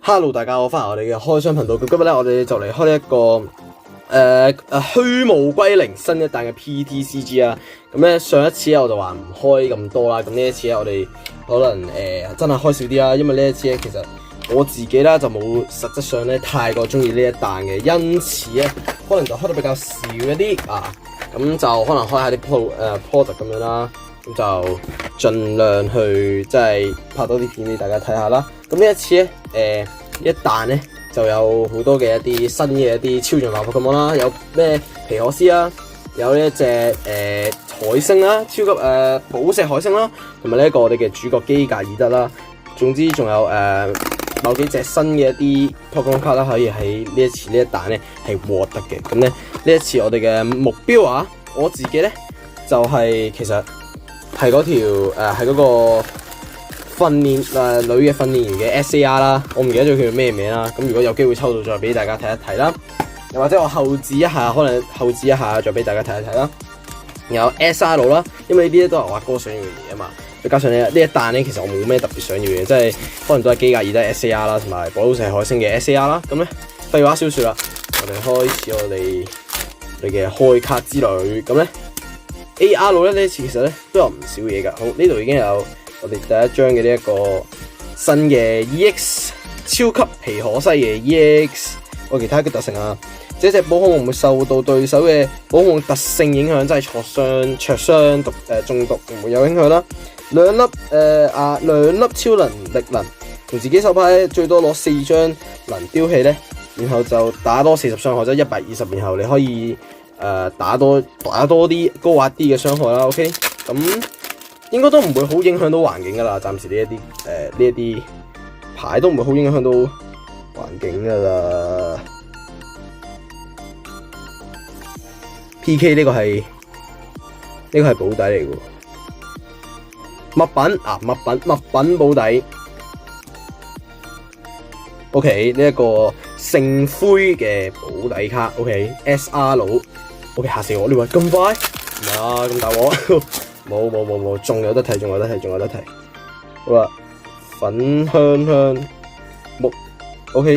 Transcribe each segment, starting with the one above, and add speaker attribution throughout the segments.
Speaker 1: Hello， 大家好，翻嚟我哋嘅開箱頻道。咁今日咧，我哋就嚟開一個虛無歸零新一彈嘅 PTCG 啊。咁咧上一次我就話唔開咁多啦。咁呢一次咧，我哋可能真係開少啲啦。因為呢一次咧，其實我自己啦就冇實質上咧太過中意呢一彈嘅，因此咧可能就開得比較少一啲啊。咁就可能開下啲product 咁樣啦。咁就盡量去即係拍多啲片俾大家睇下啦。咁呢一次咧，一彈咧就有好多嘅一啲新嘅一啲超進化Pokemon啦，有咩皮可斯啦，有呢一隻海星啦，超級寶石海星啦，同埋呢一個我哋嘅主角基格爾德啦。總之仲有某幾隻新嘅一啲 Pokemon 卡啦，可以喺呢一次呢一彈咧係獲得嘅。咁咧呢一次我哋嘅目標啊，我自己咧就係其實係嗰條係嗰個女嘅訓練員嘅 SAR 啦，我唔記得咗佢叫咩名啦。咁如果有機會抽到，再俾大家睇一睇啦。又或者我後置一下，可能後置一下再俾大家睇一睇啦。有 SR 啦，因為呢啲咧都係我阿哥想要嘅嘢啊嘛。再加上呢一彈咧，其實我冇咩特別想要嘅，即係可能都係基格爾德 SAR 啦，同埋寶石海星嘅 SAR 啦。咁咧廢話少說啦，我哋開始我哋嘅開卡之旅。咁咧 AR 咧呢次其實咧都有唔少嘢噶。好，呢度已經有我哋第一張嘅呢一個新嘅 EX 超級皮可西嘅 EX， 我其他嘅特性啊，這隻寶可夢會受到對手嘅寶可夢特性影響，即係灼傷、中毒唔會有影響啦。兩粒超能力能，同自己手牌最多攞4張能丟棄咧，然後就打多40傷害，即係120，然後你可以打多啲高壓啲嘅傷害啦。OK， 咁應該都唔會好影響到環境噶啦，暫時呢一啲牌都唔會好影響到環境噶啦。PK 呢個係保底嚟嘅，物品保底。OK， 呢一個聖灰嘅保底卡。OK， SR。OK， 嚇死我！呢位咁快，唔係啊，咁大鑊。冇，仲有得睇。好啦，粉香木 ，OK。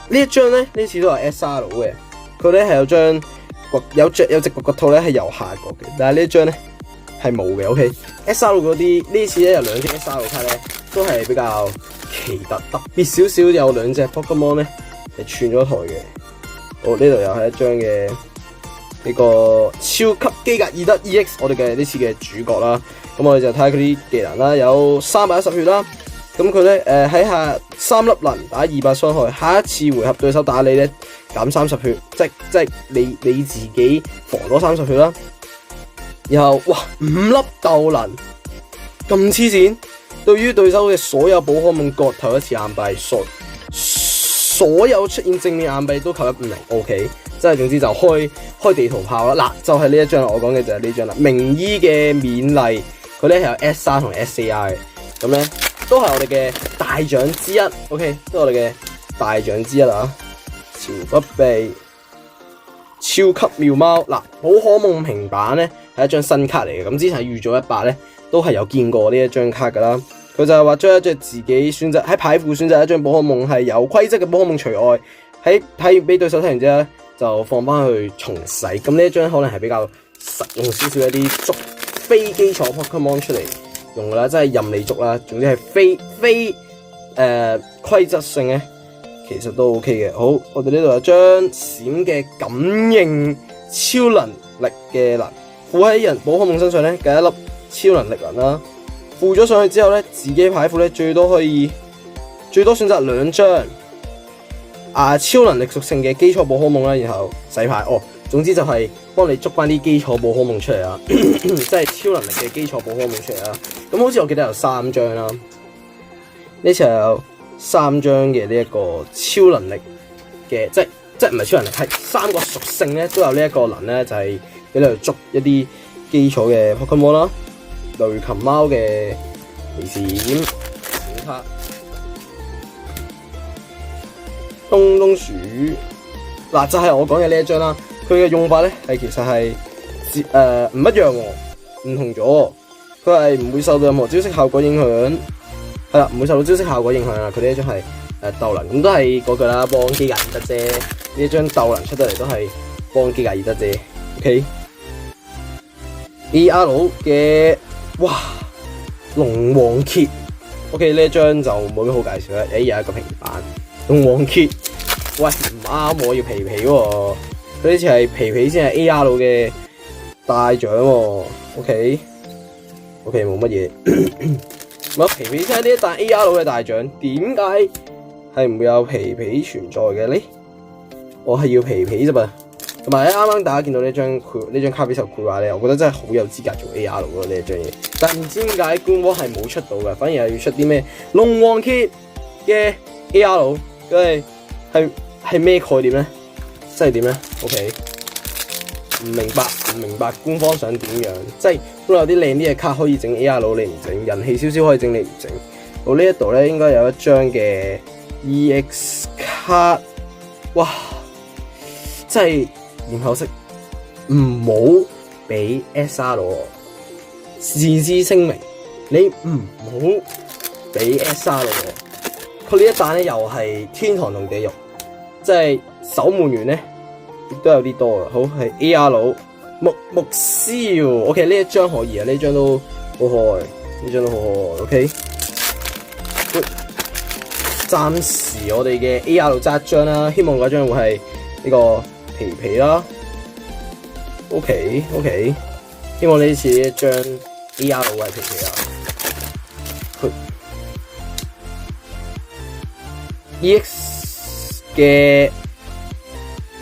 Speaker 1: 呢一張咧，呢次都係 SR 嘅，佢咧係有隻骨套咧係右下角嘅，但係呢一張咧係冇嘅。OK，SR 嗰啲呢次咧有兩隻 SR 卡咧，都係比較奇特別少少，有兩隻 Pokemon 咧係串咗台嘅。好，呢度又係一張嘅呢個超級基格爾德 EX， 我哋嘅呢次嘅主角啦。咁我哋就睇下佢啲技能啦，有310血啦。咁佢咧喺下3粒能打200傷害，下一次回合對手打你咧減30血，即係你自己防多30血啦。然後哇5粒鬥能咁黐線，對於對手嘅所有寶可夢各投一次硬幣，所有出現正面硬幣都扣150。OK。即係總之就開地圖炮啦，嗱就係呢一張啦，我講嘅就係呢張啦。名醫嘅勉勵，佢咧係有 SR 同 SAR 嘅，咁咧都係我哋嘅大獎之一。OK， 都係我哋嘅大獎之一啦。潮不備，超級妙貓，嗱寶可夢平板咧係一張新卡嚟嘅，咁之前預咗100咧都係有見過呢一張卡噶啦。佢就係話將一隻自己選擇喺牌庫選擇一張寶可夢係有規則嘅寶可夢除外，喺睇完俾對手睇完之後咧，就放翻去重洗。咁呢一張可能係比較實用少少一啲捉非基礎 Pokemon 出嚟用噶啦，即係任你捉啦。總之係非規則性咧，其實都 OK 嘅。好，我哋呢度有張閃嘅感應超能力嘅能，附喺人寶可夢身上咧，計一粒超能力能啦。附咗上去之後咧，自己牌庫咧最多選擇2張。超能力屬性嘅基礎寶可夢啦，然後洗牌哦。總之就係幫你捉翻啲基礎寶可夢出嚟啦，即係超能力嘅基礎寶可夢出嚟啦。咁好似我記得有3張啦，呢次有3張嘅呢一個超能力嘅，即係唔係超能力，係3個屬性咧都有呢一個能咧，就係俾你去捉一啲基礎嘅 Pokemon 啦。雷琴貓嘅離閃卡。東鼠嗱就係我講嘅呢一張啦，佢嘅用法咧係其實係唔一樣喎，唔同咗。佢係唔會受到任何招式效果影響，係啦，唔會受到招式效果影響啊。佢呢一張係鬥能，咁都係嗰句啦，幫機械爾德啫。呢一張鬥能出得嚟都係幫機械爾德啫。OK，AR 嘅哇龍王傑 ，OK 呢一張就冇咩好介紹啦。有一個平板龍王傑，喂唔啱我要皮皮喎，佢呢次係皮皮先係 AR 嘅大獎喎。OK 冇乜嘢。咁皮皮先係呢一彈 AR 嘅大獎，點解係唔會有皮皮存在嘅咧？我係要皮皮啫嘛。同埋咧，啱啱大家見到呢張卡比獸繪畫咧，我覺得真係好有資格做 AR 咯呢一張嘢。但唔知點解官方係冇出到嘅，反而係要出啲咩龍王傑嘅 AR， 佢係咩概念咧？即係點咧 ？OK， 唔明白官方想點樣？即係都有啲靚啲嘅卡可以整 AR， 你唔整；人氣少少可以整，你唔整。到呢一度咧，應該有一張嘅 EX 卡，哇！真係然後識唔好俾 SR 我，事之聲明，你唔好俾 SR 我。佢呢一彈咧又係天堂同地獄，即係守門員咧亦都有啲多嘅。好係 AR 木燒 ，OK 呢一張可以啊，呢張都好可愛，呢張都好可愛 ，OK。暫時我哋嘅 AR 揸一張啦，希望嗰張會係呢個皮皮啦。OK， 希望呢次呢一張 AR 係皮皮啊。EX 嘅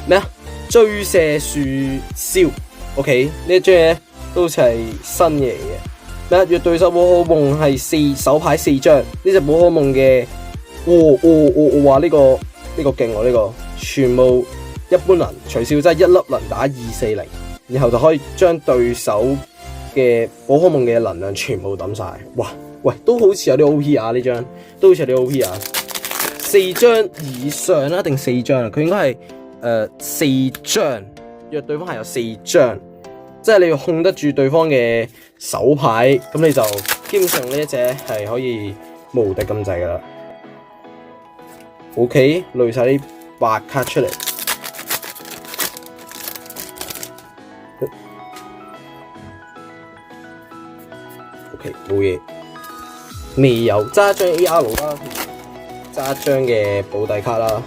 Speaker 1: 咩啊？追射樹燒 ，OK 呢一張嘢都好似係新嘢嚟嘅。咩？若對手寶可夢係手牌4張，呢隻寶可夢嘅，我話呢個勁喎，呢個全部一般能除少，即係一粒能打240，然後就可以將對手嘅寶可夢嘅能量全部抌晒。哇，喂，都好似有啲 OP 啊！呢張都好似有啲 OP 啊！4張以上啦，定4張啊？佢應該係4張，若對方係有4張，即係你要控得住對方嘅手牌，咁你就基本上呢一隻係可以無敵咁滯噶啦。OK， 累晒啲白卡出嚟。OK， 冇嘢，未有揸一張 AR 啦，揸一張嘅保底卡啦。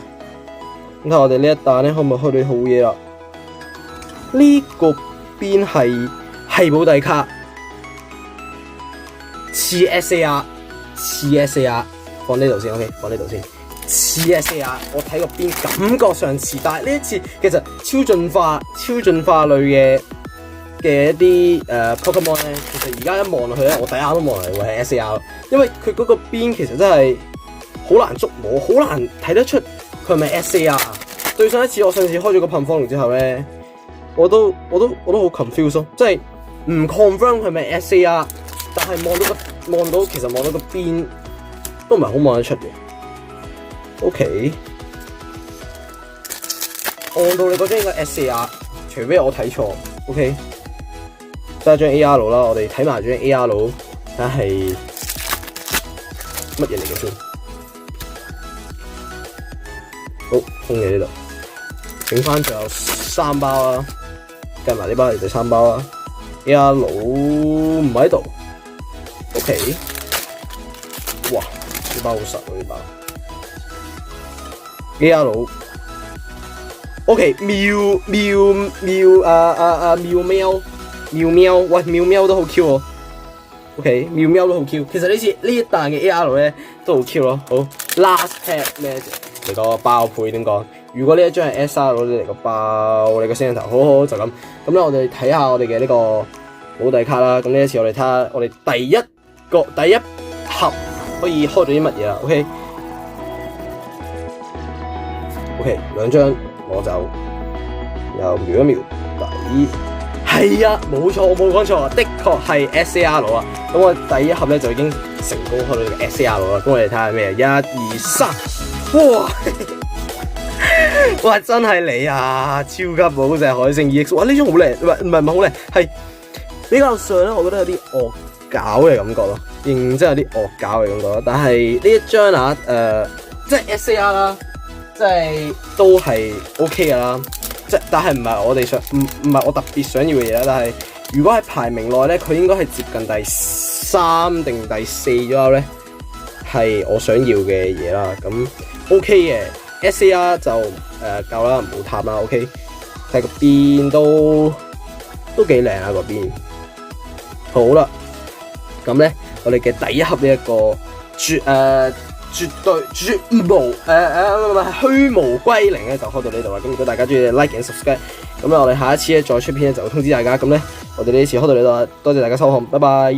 Speaker 1: 咁睇我哋呢一彈咧，可唔可以開到好嘢啦？呢個邊係保底卡，似 SAR， 放呢度先 ，OK， 放呢度先。似 SAR， 我睇個邊感覺上似，但係呢一次其實超進化類嘅一啲Pokemon 咧，其實而家一望落去咧，我第一眼都望落嚟會係 SAR， 因為佢嗰個邊其實真係好難捉摸，好難睇得出佢係咪 SAR。對上一次我上次開咗個噴火龍之後咧，我都好 confuse 咯，即係唔 confirm 佢係咪 SAR， 但係望到個邊都唔係好望得出嘅。OK， 按道理嗰張應該 SAR， 除非我睇錯。OK， 揸張 AR 啦，我哋睇埋張 AR， 睇下係乜嘢嚟嘅先。好，空嘅呢度，整翻仲有3包啦，計埋呢包係第3包啦。AR 唔喺度。OK， 哇，呢包好實喎呢包。AR OK， 妙喵，喂，妙喵都好 Q 喎。OK， 妙喵都好 Q。其實呢次呢一彈嘅 AR 咧都好 Q 咯。好 ，last pack 咩嚟個爆配點講？如果呢一張係 SR 你嚟個爆你個聲頭，好就咁。咁咧我哋睇下我哋嘅呢個保底卡啦。咁呢一次我哋睇下我哋第一盒可以開到啲乜嘢啦。OK， 2張攞走，又瞄一瞄底，係啊，冇錯，我冇講錯啊，的確係 SAR 啊。咁我第一盒咧就已經成功開到呢個 SAR 啦。咁我哋睇下咩？1、2、3，哇！哇，真係你啊，超級寶石海星 EX， 哇！呢張好靚，唔係好靚，係比較上咧，我覺得有啲惡搞嘅感覺咯，認真有啲惡搞嘅感覺咯。但係呢一張啊，即即係 SAR 啦，即係都係 OK 噶啦。但係唔係我哋唔係我特別想要嘅嘢啦。但係如果喺排名內咧，佢應該係接近第3定第4左右咧，係我想要嘅嘢啦。咁 OK 嘅 SAR 就夠啦，唔好貪啦。OK， 睇個邊都幾靚啊，嗰邊。好啦，咁咧我哋嘅第一盒呢一個絕對虛無歸零咧就開到呢度啦。咁如果大家中意 like and subscribe， 咁咧我哋下一次咧再出片咧就會通知大家。咁咧我哋呢次開到呢度啦，多謝大家收看，拜拜。